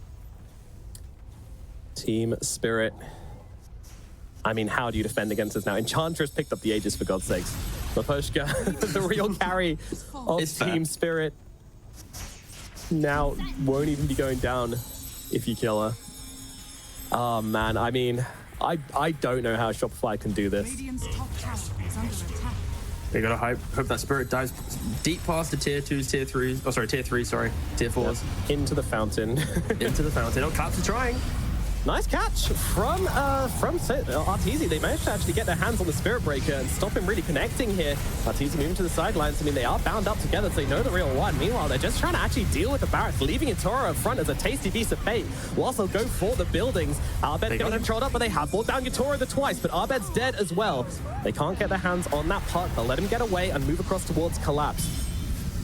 Team Spirit. I mean, how do you defend against this now? Enchantress picked up the Aegis, for God's sakes. MelihAdıgüzel, the real carry of It's Team Spirit, now won't even be going down if you kill her. Oh, man. I mean, I don't know how Shopify can do this. Radiant's top tower is under attack. They gotta hope that Spirit dives deep past the tier 2s, tier 3s. Oh, sorry, tier 3, sorry. Tier 4s. Into the fountain. Into the fountain. Oh, Collapse is trying. Nice catch from arteezy. They managed to actually get their hands on the Spirit Breaker and stop him really connecting here. arteezy moving to the sidelines. I mean, they are bound up together, so they know the real one. Meanwhile, they're just trying to actually deal with the barracks, leaving Yatoro up front as a tasty piece of bait, whilst they'll go for the buildings. Arbed's getting controlled up, but they have brought down Yatoro the twice, but Arbed's dead as well. They can't get their hands on that puck. They'll let him get away and move across towards Collapse.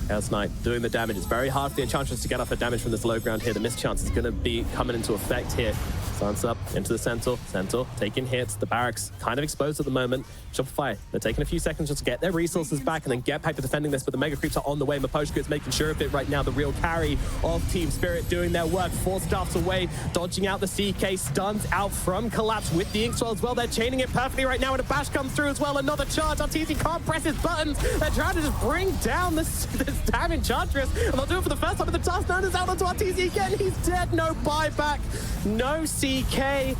Chaos Knight doing the damage. It's very hard for the Enchantress to get off the damage from this low ground here. The mischance is going to be coming into effect here. Slants up into the Centaur. Centaur taking hits. The barracks kind of exposed at the moment. Shopify, they're taking a few seconds just to get their resources back and then get back to defending this, but the mega creeps are on the way. MelihAdıgüzel is making sure of it right now. The real carry of Team Spirit doing their work. 4 staffs away, dodging out the CK. Stuns out from Collapse with the Inkswell as well. They're chaining it perfectly right now, and a bash comes through as well. Another charge. arteezy can't press his buttons. They're trying to just bring down this damn Enchantress, and they'll do it for the first time, but the task known is out onto arteezy again. He's dead. No buyback. No CK.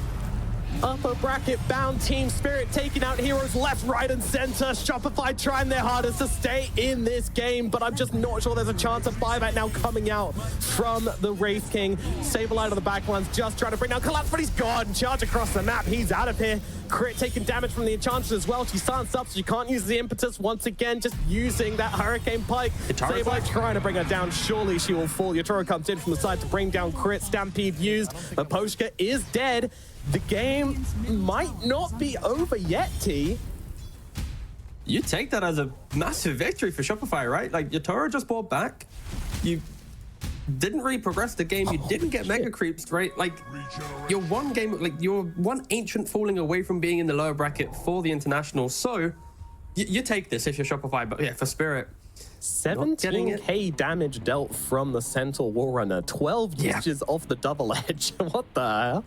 Upper bracket bound Team Spirit taking out heroes left, right, and center. Shopify trying their hardest to stay in this game, but I'm just not sure there's a chance of buyback now coming out from the Wraith King. Saberlight on the backlines, just trying to bring down Collapse, but he's gone. Charge across the map. He's out of here. Crit taking damage from the Enchantress as well. She silenced up, so she can't use the impetus once again, just using that Hurricane Pike. Saberlight trying to bring her down. Surely she will fall. Yatoro comes in from the side to bring down Crit. Stampede used, but MelihAdıgüzel is dead. The game might not be over yet, T. You take that as a massive victory for Shopify, right? Like, Yatoro just bought back. You didn't really progress the game. You didn't get mega creeps, right? Like, you're one ancient falling away from being in the lower bracket for the international. So, you take this if you're Shopify. But yeah, for Spirit, 17k damage dealt from the Centaur Warrunner. 12 usages off the double edge. What the hell?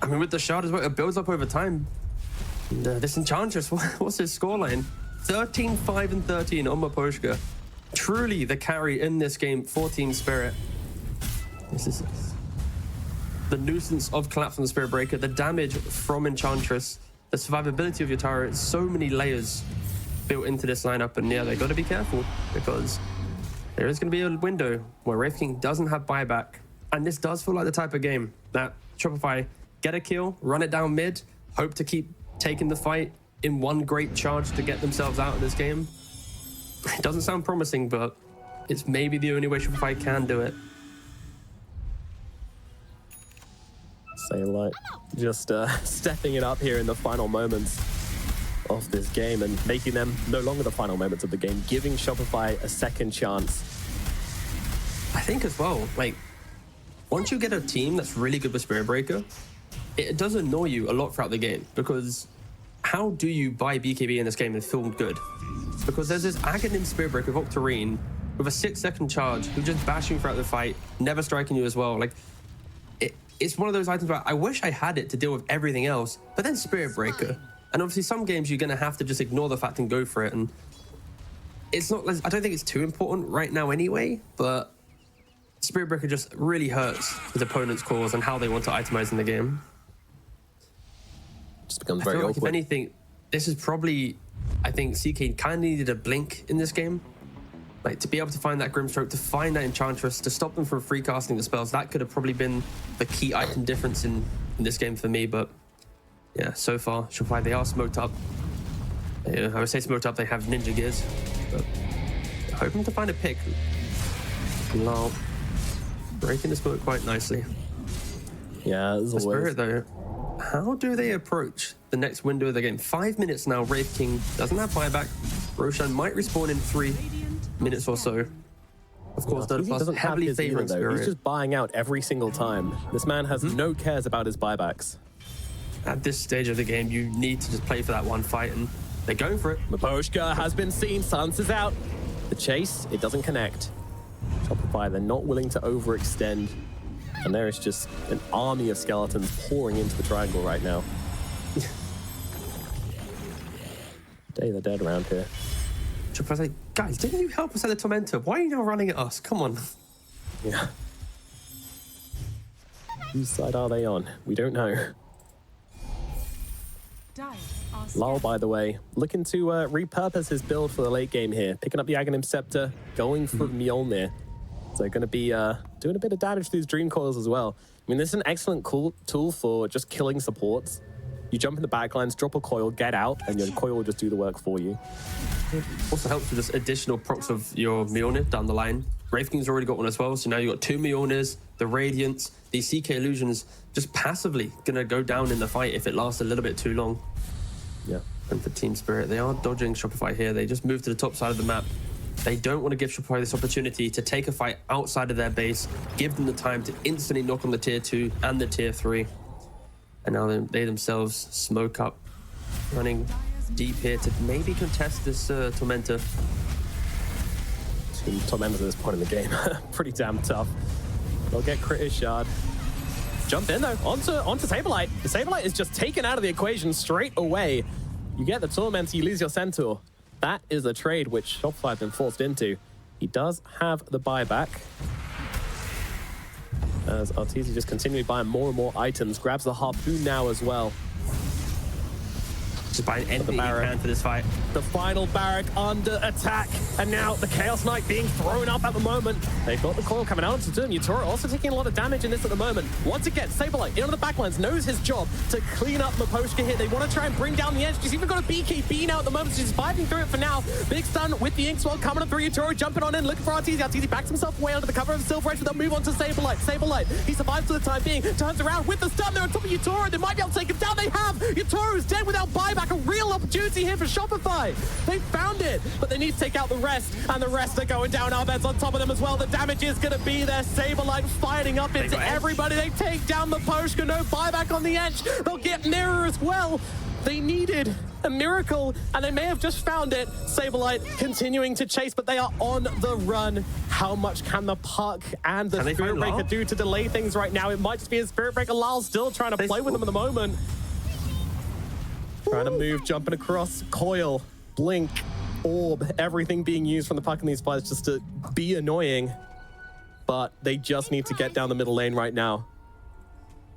I mean, with the shard as well, it builds up over time. And, this Enchantress, what's his scoreline? 13, 5, and 13 on MelihAdıgüzel. truly the carry in this game for Team Spirit. This is the nuisance of Collapse on the Spirit Breaker, the damage from Enchantress, the survivability of your turret. So many layers built into this lineup, and yeah, they got to be careful because there is going to be a window where Wraith King doesn't have buyback, and this does feel like the type of game that Shopify get a kill, run it down mid, hope to keep taking the fight in one great charge to get themselves out of this game. It doesn't sound promising, but it's maybe the only way Shopify can do it. Saillight just stepping it up here in the final moments of this game and making them no longer the final moments of the game, giving Shopify a second chance. I think as well, like, once you get a team that's really good with Spirit Breaker, it does annoy you a lot throughout the game, because how do you buy BKB in this game and feel good? Because there's this Aghanim Spirit Breaker with Octarine with a 6-second charge who's just bashing throughout the fight, never striking you as well. Like, it's one of those items where I wish I had it to deal with everything else, but then Spirit Breaker. And obviously some games you're going to have to just ignore the fact and go for it. And it's not, I don't think it's too important right now anyway, but Spirit Breaker just really hurts his opponent's cause and how they want to itemize in the game. Just becomes I very feel like awkward. if anything, this is probably, I think CK kind of needed a blink in this game. Like, to be able to find that Grimstroke, to find that Enchantress, to stop them from free casting the spells, that could have probably been the key item difference in this game for me. But yeah, so far, Shopify, they are smoked up. I would say smoked up, they have ninja gears, but hoping to find a pick. Lol. Breaking the smoke quite nicely. Yeah, as The always. Spirit, though, how do they approach the next window of the game? 5 minutes now, Wraith King doesn't have buyback. Roshan might respawn in 3 minutes or so. Of course, He the plus doesn't have heavily his either, favoring though. Spirit. He's just buying out every single time. This man has no cares about his buybacks. At this stage of the game, you need to just play for that one fight, and they're going for it. Miposhka has been seen. Silence is out. The chase, it doesn't connect. Shopify, they're not willing to overextend. And there is just an army of skeletons pouring into the triangle right now. Day of the dead around here. Shopify's like, guys, didn't you help us at the Tormentor? Why are you now running at us? Come on. Yeah. Whose side are they on? We don't know. Dire are Lal, scattered. by the way, looking to repurpose his build for the late game here. Picking up the Aghanim Scepter, going for Mjolnir. So going to be doing a bit of damage to these Dream Coils as well. I mean, this is an excellent tool for just killing supports. You jump in the backlines, drop a coil, get out, and your coil will just do the work for you. Also helps with this additional procs of your Mjolnir down the line. Wraith King's already got one as well, so now you've got 2 Mjolnirs, the Radiance, these CK Illusions, just passively gonna go down in the fight if it lasts a little bit too long. Yeah. And for Team Spirit, they are dodging Shopify here. They just moved to the top side of the map. They don't want to give Shopify this opportunity to take a fight outside of their base, give them the time to instantly knock on the tier 2 and the tier 3. And now they themselves smoke up, running deep here to maybe contest this Tormentor. Top ends at this point in the game. Pretty damn tough. They'll get Critter Shard. Jump in though, onto Saberlight. The Saberlight is just taken out of the equation straight away. You get the Torment, you lose your Centaur. That is a trade which Shopify have been forced into. He does have the buyback. As arteezy just continually buying more and more items, grabs the Harpoon now as well. Just buying anything he barrack. can for this fight. The final barrack under attack, and now the Chaos Knight being thrown up at the moment. They've got the coil coming out onto Doom. Utora also taking a lot of damage in this at the moment. Once again, Saberlight in on the backlines, knows his job to clean up Miposhka here. They want to try and bring down the edge. She's even got a BKB now at the moment, so she's fighting through it for now. Big stun with the Inkswell coming up through Utora, jumping on in, looking for arteezy. Arteezy backs himself away under the cover of the Silver Edge, but they'll move on to Saberlight. Saberlight, he survives for the time being, turns around with the stun. They're on top of Utora. They might be able to take him down. They have. Utora is dead without buyback. A real opportunity here for Shopify. They found it, but they need to take out the rest, and the rest are going down. Arbedd's on top of them as well. The damage is going to be there. Saberlight fighting up into everybody. They take down the Miposhka. No buyback on the edge. They'll get Mirror as well. They needed a miracle, and they may have just found it. Saberlight continuing to chase, but they are on the run. How much can the Puck and the Spirit Breaker do to delay things right now? It might just be a Spirit Breaker. Lal's still trying to play with them at the moment. Trying to move, jumping across. Coil, Blink, orb, everything being used from the puck in these fights just to be annoying. But they just need to get down the middle lane right now.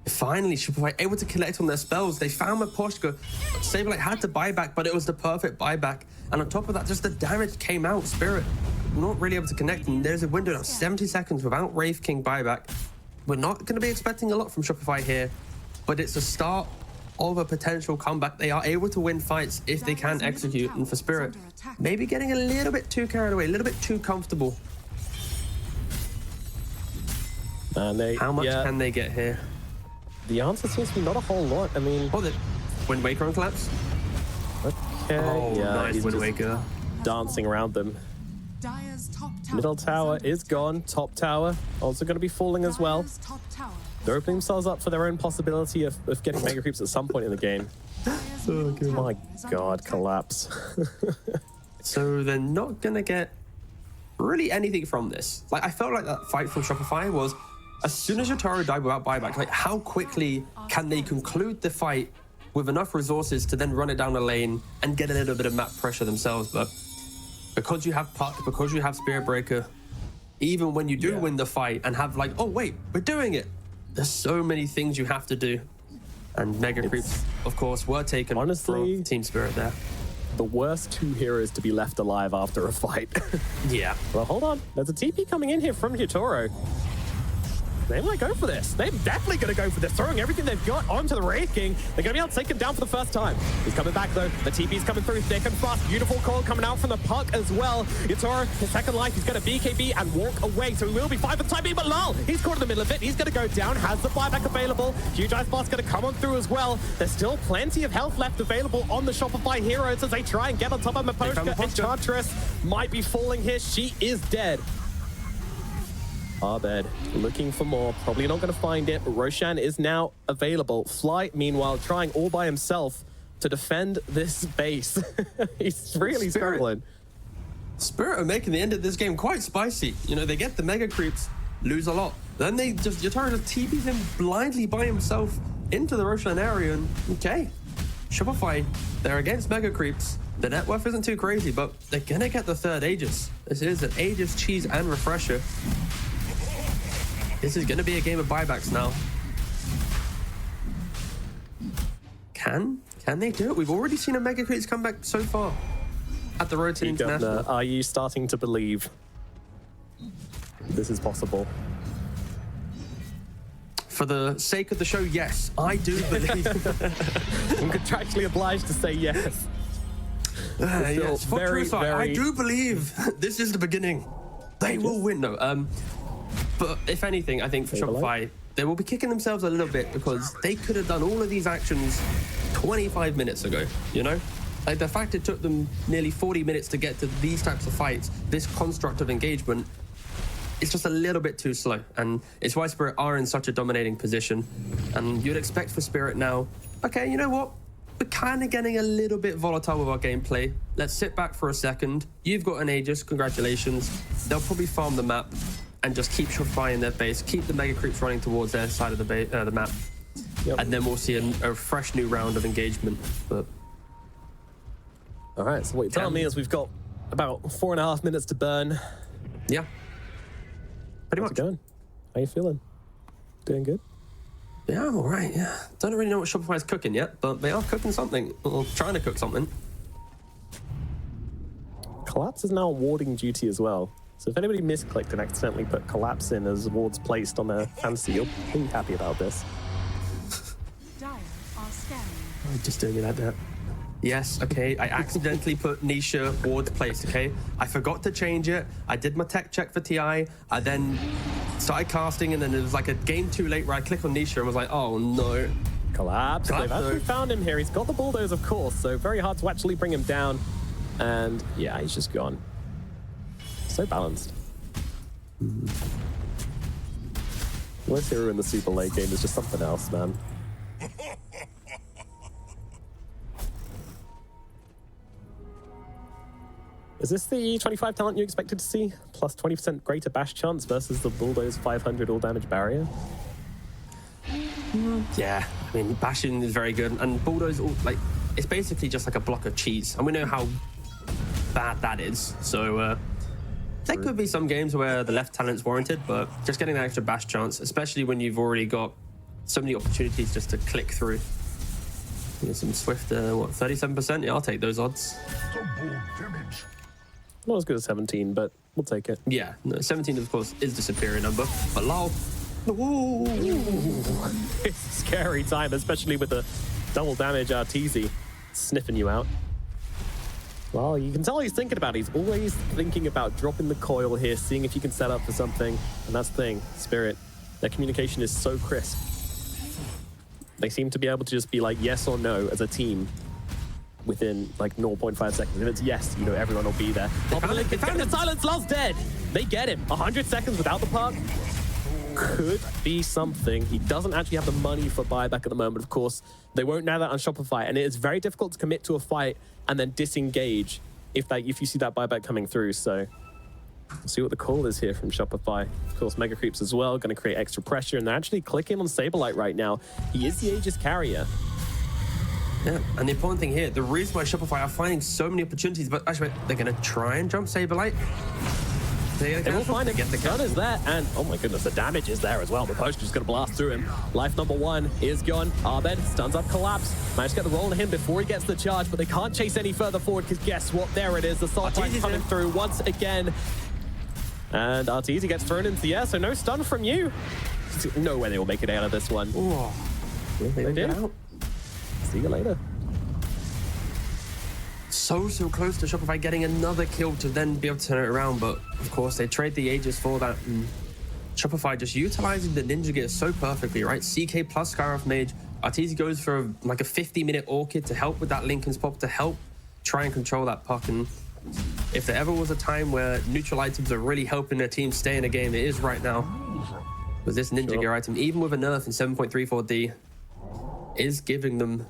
Finally, Shopify able to collect on their spells. They found Maposhka. Saberlight had to buy back, but it was the perfect buyback. And on top of that, just the damage came out. Spirit not really able to connect. And there's a window of 70 seconds without Wraith King buyback. We're not going to be expecting a lot from Shopify here, but it's a start of a potential comeback. They are able to win fights if they can execute. And for Spirit, maybe getting a little bit too carried away, a little bit too comfortable. And How much can they get here? The answer seems to be not a whole lot. I mean... Oh, the Wind Waker on collapse? Okay, Oh, yeah, nice he's Wind just Waker. dancing around them. Dire's top tower Middle tower under is attack. gone. Top tower also going to be falling as well. Dire's top tower They're opening themselves up for their own possibility of getting mega creeps at some point in the game. Dire's middle tower My is under God, attack. collapse. So they're not going to get really anything from this. Like, I felt like that fight from Shopify was, as soon as Yotaro died without buyback, like, how quickly can they conclude the fight with enough resources to then run it down the lane and get a little bit of map pressure themselves? But because you have Puck, because you have Spirit Breaker, even when you do win the fight and have like, oh wait, we're doing it, there's so many things you have to do. And Mega Creeps, of course, were taken honestly, from Team Spirit there. The worst two heroes to be left alive after a fight. Yeah. Well, hold on. There's a TP coming in here from Yotaro. They might go for this. They're definitely going to go for this, throwing everything they've got onto the Wraith King. They're going to be able to take him down for the first time. He's coming back, though. The TP's coming through thick and fast. Beautiful call coming out from the Puck as well. Yotaro, his second life, he's going to BKB and walk away. So he will be 5 for the time being, but lol, he's caught in the middle of it. He's going to go down, has the buyback available. Huge Ice Blast going to come on through as well. There's still plenty of health left available on the Shopify heroes as they try and get on top of Maposhka. Enchantress might be falling here. She is dead. Abed looking for more, probably not going to find it, but Roshan is now available. Fly, meanwhile, trying all by himself to defend this base. He's really struggling. Spirit are making the end of this game quite spicy. You know, they get the Mega Creeps, lose a lot. Then they just, Yotaro just TPs him blindly by himself into the Roshan area, and okay. Shopify, they're against Mega Creeps. The net worth isn't too crazy, but they're gonna get the third Aegis. This is an Aegis, Cheese, and Refresher. This is going to be a game of buybacks now. Can they do it? We've already seen a Mega Creeps come back so far at the Road to International. Are you starting to believe this is possible? For the sake of the show, yes, I do believe. I'm contractually obliged to say yes. Yes, for very, true side, very... I do believe this is the beginning. They will win. No, but if anything, I think for Shopify, they will be kicking themselves a little bit because they could have done all of these actions 25 minutes ago, you know? Like, the fact it took them nearly 40 minutes to get to these types of fights, this construct of engagement, it's just a little bit too slow. And it's why Spirit are in such a dominating position. And you'd expect for Spirit now, okay, you know what? We're kind of getting a little bit volatile with our gameplay. Let's sit back for a second. You've got an Aegis, congratulations. They'll probably farm the map and just keep Shopify in their base, keep the Mega Creeps running towards their side of the map. Yep. And then we'll see a fresh new round of engagement. But all right, so what you're telling me is we've got about 4.5 minutes to burn. Yeah. Pretty How's much. it going? How you feeling? Doing good? Yeah, I'm all right, yeah. Don't really know what Shopify's cooking yet, but they are cooking something, or trying to cook something. Collapse is now a warding duty as well. So if anybody misclicked and accidentally put Collapse in as wards placed on their fantasy, you'll be happy about this. Dire are scanning. I'm just doing it like that. Yes, okay, I accidentally put Nisha wards placed, okay? I forgot to change it. I did my tech check for TI. I then started casting, and then it was like a game too late where I click on Nisha and was like, oh no. Collapse. They've actually found him here. He's got the bulldoze, of course, so very hard to actually bring him down. And yeah, he's just gone. So balanced. Where's Hero in the super late game is just something else, man. Is this the 25 talent you expected to see? Plus 20% greater bash chance versus the Bulldoze 500 all damage barrier? Yeah, I mean, bashing is very good, and Bulldoze, like, it's basically just like a block of cheese, and we know how bad that is. So there could be some games where the left talent's warranted, but just getting that extra bash chance, especially when you've already got so many opportunities just to click through. Some Swift, what, 37%? Yeah, I'll take those odds. Not as good as 17, but we'll take it. Yeah, no, 17, of course, is the superior number. But lol. Ooh. It's a scary time, especially with the double damage arteezy sniffing you out. Well, you can tell he's thinking about it. He's always thinking about dropping the coil here, seeing if you can set up for something. And that's the thing, Spirit. Their communication is so crisp. They seem to be able to just be like yes or no as a team within like 0.5 seconds. If it's yes, you know everyone will be there. The silence love's dead. They get him. 100 seconds without the puck could be something. He doesn't actually have the money for buyback at the moment, of course. They won't know that on Shopify, and it is very difficult to commit to a fight and then disengage if you see that buyback coming through. So we'll see what the call is here from Shopify. Of course, Mega Creeps as well, going to create extra pressure, and they're actually clicking on Saberlight right now. He is the Aegis carrier. Yeah, and the important thing here, the reason why Shopify are finding so many opportunities, but actually they're going to try and jump Saberlight. They will find it. The gun is there, and oh my goodness, the damage is there as well. The post is going to blast through him. Life number 1 is gone. Abed stuns up Collapse. Managed to get the roll on him before he gets the charge, but they can't chase any further forward because guess what? There it is. The salt line coming through once again. And arteezy gets thrown into the air, so no stun from you. No way they will make it out of this one. Oh, they did. See you later. So close to Shopify getting another kill to then be able to turn it around, but of course they trade the Aegis for that. And Shopify just utilizing the Ninja Gear so perfectly, right? CK plus Skyroth Mage. arteezy goes for like a 50-minute Orchid to help with that Linken's Pop, to help try and control that puck. And if there ever was a time where neutral items are really helping their team stay in a game, it is right now. Because this Ninja Gear item, even with a nerf in 7.34D, is giving them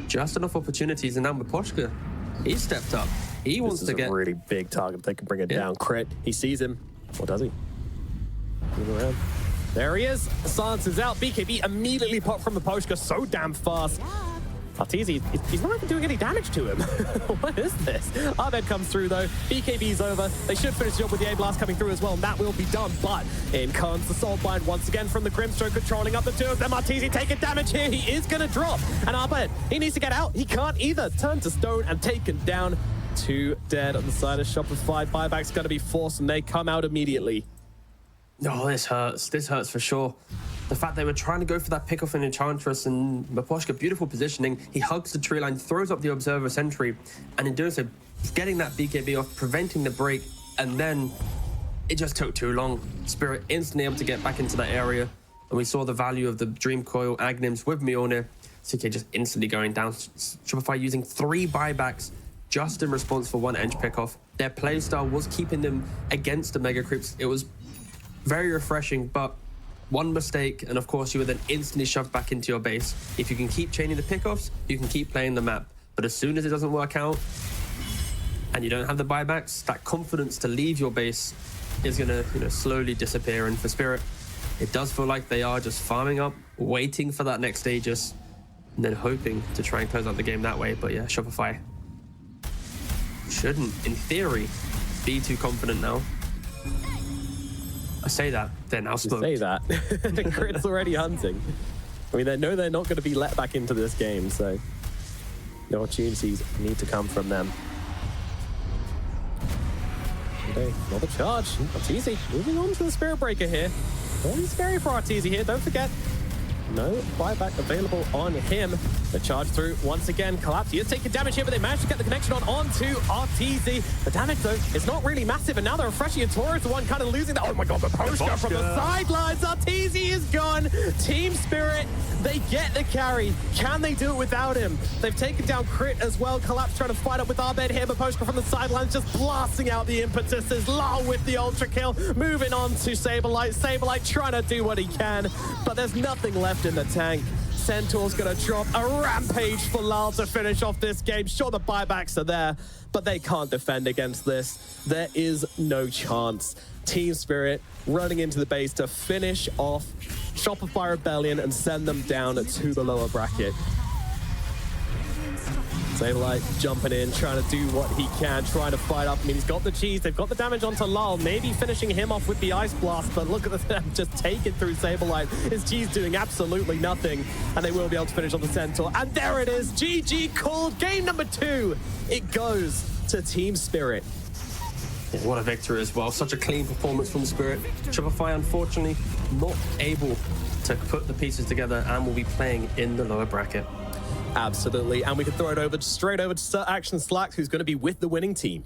just enough opportunities. And now Miposhka, he stepped up. He wants to get a really big target. They can bring it down. Crit. He sees him. Or does he? Move around. There he is. Silence is out. BKB immediately popped from Miposhka so damn fast. arteezy, he's not even doing any damage to him. What is this? Abed comes through though. BKB's over. They should finish it up with the A-Blast coming through as well, and that will be done. But in comes the Soulbind once again from the Grimstroke, controlling up the two of them. arteezy taking damage here. He is going to drop. And Abed, he needs to get out. He can't either. Turned to stone and taken down. 2 dead on the side of Shopify. Buyback's going to be forced, and they come out immediately. Oh, this hurts. This hurts for sure. The fact they were trying to go for that pick-off in Enchantress, and Miposhka, beautiful positioning. He hugs the tree line, throws up the Observer Sentry, and in doing so, getting that BKB off, preventing the break, and then it just took too long. Spirit instantly able to get back into that area, and we saw the value of the Dream Coil Agnims with Mjolnir. CK just instantly going down. Shopify using 3 buybacks just in response for 1 edge pick-off. Their playstyle was keeping them against the Mega Creeps. It was very refreshing, but one mistake, and of course you were then instantly shoved back into your base. If you can keep chaining the pickoffs, you can keep playing the map. But as soon as it doesn't work out, and you don't have the buybacks, that confidence to leave your base is gonna, slowly disappear. And for Spirit, it does feel like they are just farming up, waiting for that next Aegis, and then hoping to try and close out the game that way. But yeah, Shopify shouldn't, in theory, be too confident now. I say that, they're now smoked. You say that. Crit's already hunting. I mean, they know they're not going to be let back into this game, so the opportunities need to come from them. Okay, another charge. arteezy moving on to the Spirit Breaker here. Very scary for arteezy here, don't forget. No buyback available on him. The charge through once again. Collapse. He is taking damage here, but they managed to get the connection onto arteezy. The damage, though, is not really massive, and now they're refreshing, and Toro is the one kind of losing that. Oh my god, the Miposhka from the sidelines. arteezy is gone. Team Spirit, they get the carry. Can they do it without him? They've taken down Crit as well. Collapse trying to fight up with Abed here. Miposhka from the sidelines just blasting out the impetuses. Lal with the ultra kill. Moving on to Saberlight. Saberlight trying to do what he can, but there's nothing left in the tank. Centaur's gonna drop a rampage for Lal to finish off this game. Sure, the buybacks are there, but they can't defend against this. There is no chance. Team Spirit running into the base to finish off Shopify Rebellion and send them down to the lower bracket. Sableye jumping in, trying to do what he can, trying to fight up. I mean, he's got the cheese, they've got the damage onto Lal, maybe finishing him off with the Ice Blast, but look at them just take it through Sableye. His cheese doing absolutely nothing, and they will be able to finish on the Centaur. And there it is, GG called, game number 2. It goes to Team Spirit. Yeah, what a victory as well. Such a clean performance from Spirit. Shopify, unfortunately, not able to put the pieces together and will be playing in the lower bracket. Absolutely, and we can throw it over straight over to Sir Action Slack, who's going to be with the winning team.